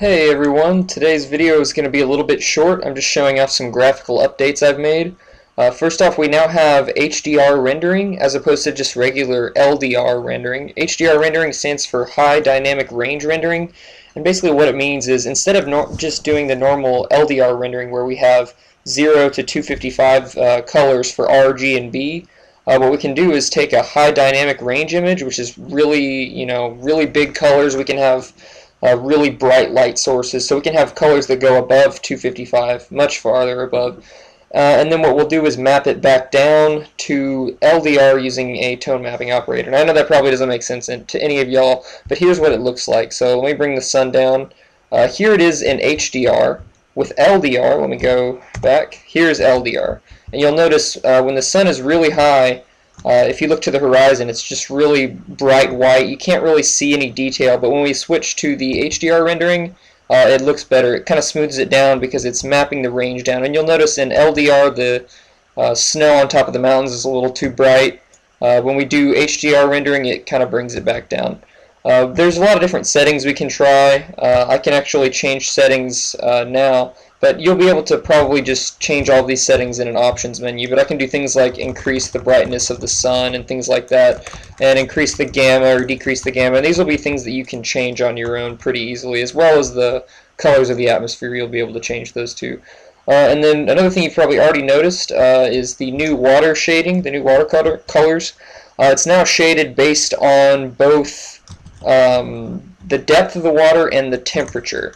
Hey everyone, today's video is going to be a little bit short. I'm just showing off some graphical updates I've made. First off, we now have HDR rendering as opposed to just regular LDR rendering. HDR rendering stands for High Dynamic Range Rendering, and basically what it means is instead of just doing the normal LDR rendering where we have 0 to 255 colors for R, G, and B, what we can do is take a high dynamic range image, which is really, really big colors. We can have really bright light sources, so we can have colors that go above 255, much farther above. And then what we'll do is map it back down to LDR using a tone mapping operator. And I know that probably doesn't make sense to any of y'all, but here's what it looks like. So let me bring the sun down. Here it is in HDR. With LDR, let me go back. Here's LDR. And you'll notice when the sun is really high, if you look to the horizon, it's just really bright white. You can't really see any detail, but when we switch to the HDR rendering, it looks better. It kind of smooths it down because it's mapping the range down. And you'll notice in LDR, the snow on top of the mountains is a little too bright. When we do HDR rendering, it kind of brings it back down. There's a lot of different settings we can try. I can actually change settings now, but you'll be able to probably just change all of these settings in an options menu. But I can do things like increase the brightness of the sun and things like that, and increase the gamma or decrease the gamma. And these will be things that you can change on your own pretty easily, as well as the colors of the atmosphere. You'll be able to change those too. And then another thing you've probably already noticed is the new water shading, the new water colors. It's now shaded based on both the depth of the water and the temperature.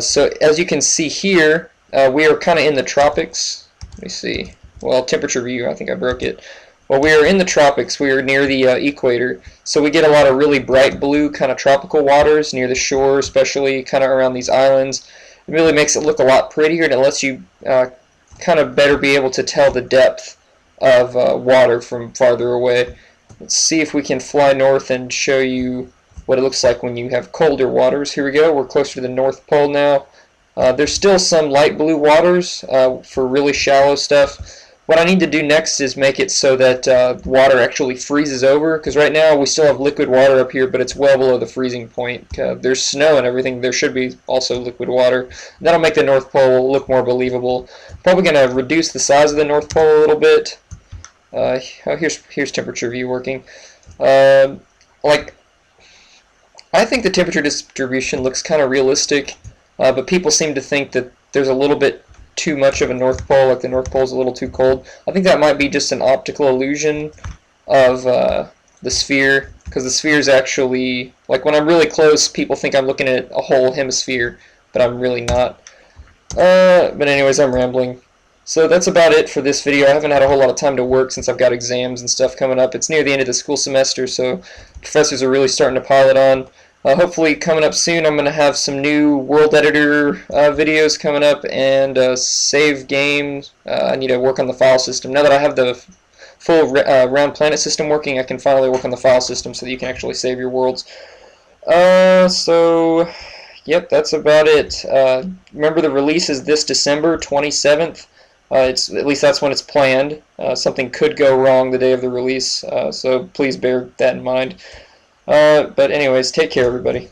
So as you can see here, we are kind of in the tropics. Let me see. Well, temperature view, I think I broke it. Well, we are in the tropics. We are near the equator, so we get a lot of really bright blue kind of tropical waters near the shore, especially kind of around these islands. It really makes it look a lot prettier, and it lets you kind of better be able to tell the depth of water from farther away. Let's see if we can fly north and show you what it looks like when you have colder waters. Here we go. We're closer to the North Pole now. There's still some light blue waters for really shallow stuff. What I need to do next is make it so that water actually freezes over, because right now we still have liquid water up here, but it's well below the freezing point. There's snow and everything. There should be also liquid water. That'll make the North Pole look more believable. Probably going to reduce the size of the North Pole a little bit. Here's temperature view working. I think the temperature distribution looks kind of realistic, but people seem to think that there's a little bit too much of a North Pole, like the North Pole is a little too cold. I think that might be just an optical illusion of the sphere, because the sphere is actually, like when I'm really close, people think I'm looking at a whole hemisphere, but I'm really not. But anyways, I'm rambling. So that's about it for this video. I haven't had a whole lot of time to work since I've got exams and stuff coming up. It's near the end of the school semester, so professors are really starting to pile it on. Hopefully coming up soon I'm going to have some new World Editor videos coming up, and save games. I need to work on the file system. Now that I have the full round planet system working, I can finally work on the file system so that you can actually save your worlds. Yep, that's about it. Remember, the release is this December 27th. At least that's when it's planned. Something could go wrong the day of the release, so please bear that in mind. But anyways, take care, everybody.